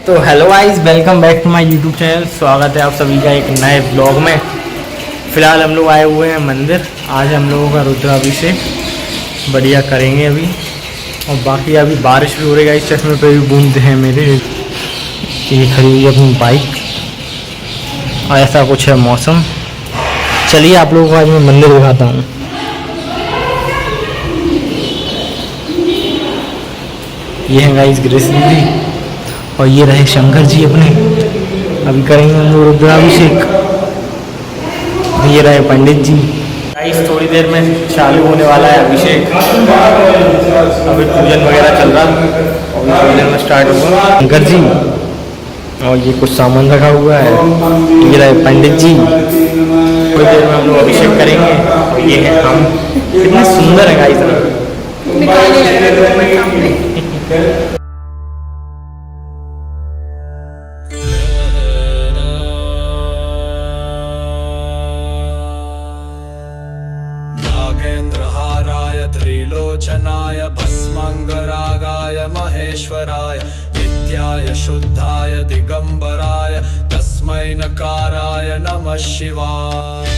तो hello guys, welcome back to my YouTube channel. स्वागत है आप सभी का एक नए ब्लॉग में। फ़िलहाल हम लोग आए हुए हैं मंदिर। आज हम लोगों का रुद्राभिषेक बढ़िया करेंगे अभी। और बाकी अभी बारिश भी हो रही है, इस चश्मे पे भी बूंद हैं मेरे। ये खड़ी हुई है अपनी बाइक और ऐसा कुछ है मौसम। चलिए आप लोगों को आज मैं मंदिर दिखाता हूँ। ये है गाइस गृह दीदी और ये रहे शंकर जी अपने। अभी करेंगे हम लोग रुद्राभिषेक। ये रहे पंडित जी। गाइस थोड़ी देर में चालू होने वाला है अभिषेक। अभी पूजन वगैरह चल रहा है और थोड़ी देर में स्टार्ट होगा। शंकर जी और ये कुछ सामान रखा हुआ है। ये रहे पंडित जी। थोड़ी देर में हम लोग अभिषेक करेंगे और ये है हम। कितने सुंदर है गाइस। नागेन्द्रहाराय त्रिलोचनाय भस्मांगरागाय महेश्वराय नित्याय शुद्धाय दिगंबराय तस्मै नकाराय नमः शिवाय।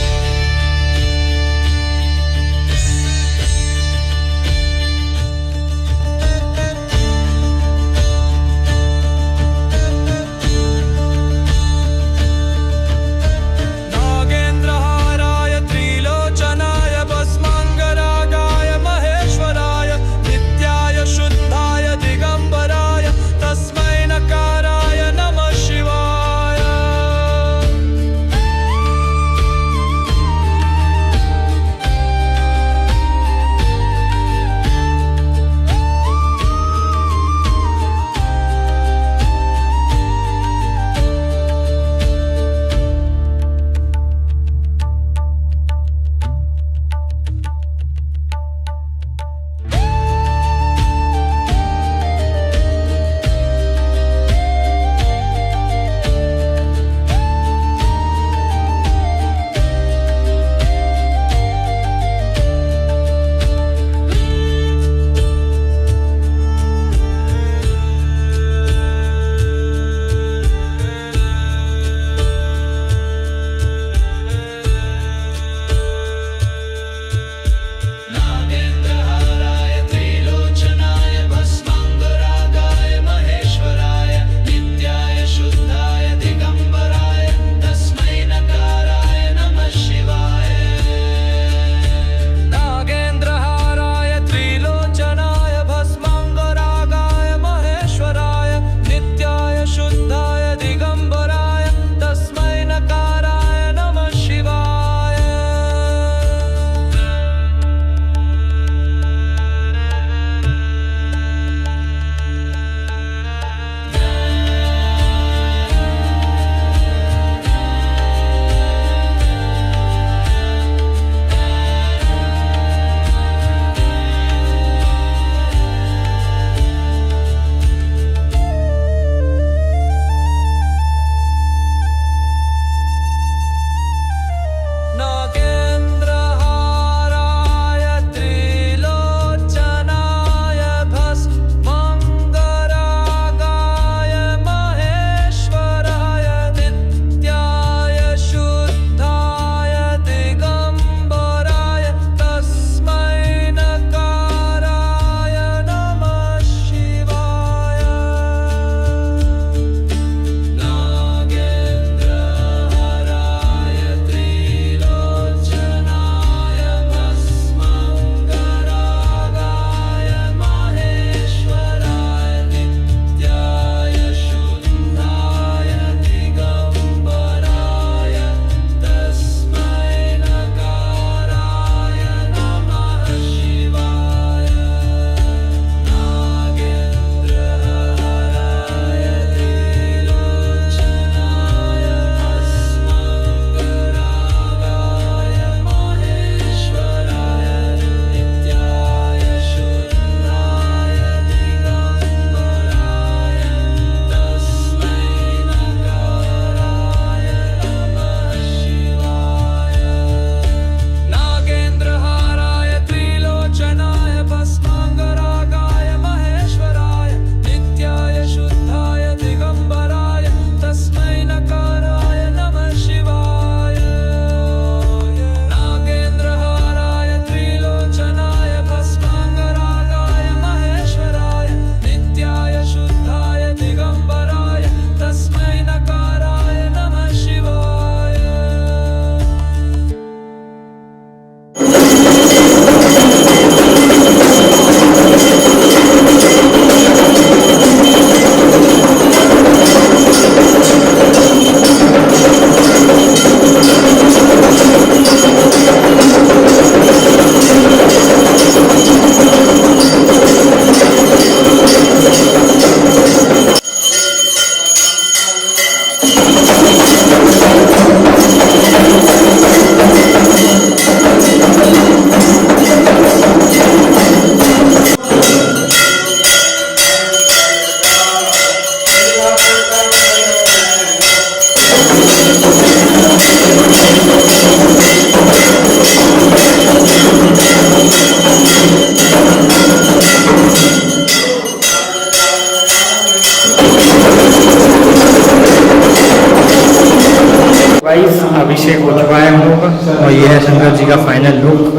गाइस अभिषेक हो चुका है हम लोग का और ये है शंकर जी का फाइनल लुक।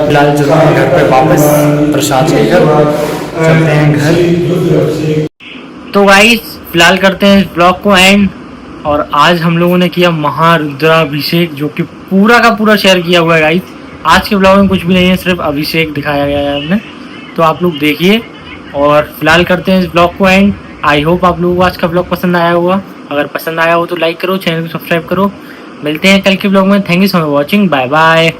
फिलहाल चलते हैं घर पे वापस प्रसाद लेकर चलते हैं घर। तो गाइस फिलहाल करते हैं इस ब्लॉग को एंड। और आज हम लोगों ने किया महारुद्राभिषेक जो कि पूरा का पूरा शेयर किया हुआ है गाइस। आज के ब्लॉग में कुछ भी नहीं है, सिर्फ अभिषेक दिखाया गया है हमने, तो आप लोग देखिए। और फिलहाल करते हैं इस ब्लॉग को एंड। आई होप आप लोगों को आज का ब्लॉग पसंद आया होगा। अगर पसंद आया हो तो लाइक करो, चैनल को सब्सक्राइब करो। मिलते हैं कल के ब्लॉग में। Thank you so much watching, bye bye.